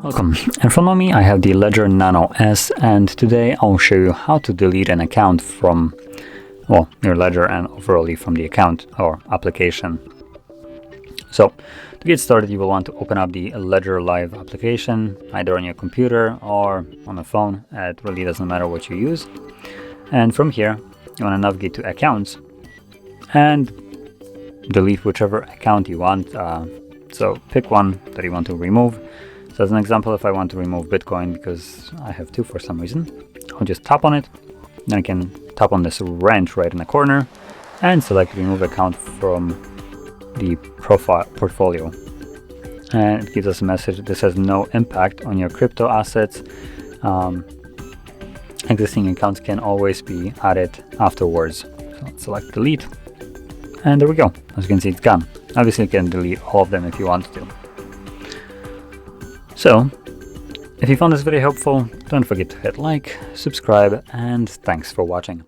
Welcome. In front of me I have the Ledger Nano S, and today I'll show you how to delete an account from, well, your Ledger and overall from the account or application. So to get started, you will want to open up the Ledger Live application, either on your computer or on a phone. It really doesn't matter what you use. And from here, you want to navigate to Accounts and delete whichever account you want. So pick one that you want to remove. So as an example, if I want to remove Bitcoin, because I have two for some reason, I'll just tap on it. Then I can tap on this wrench right in the corner and select Remove Account from the profile portfolio. And it gives us a message. This has no impact on your crypto assets. Existing accounts can always be added afterwards. So let's select Delete. And there we go. As you can see, it's gone. Obviously, you can delete all of them if you want to. So, if you found this video helpful, don't forget to hit like, subscribe, and thanks for watching.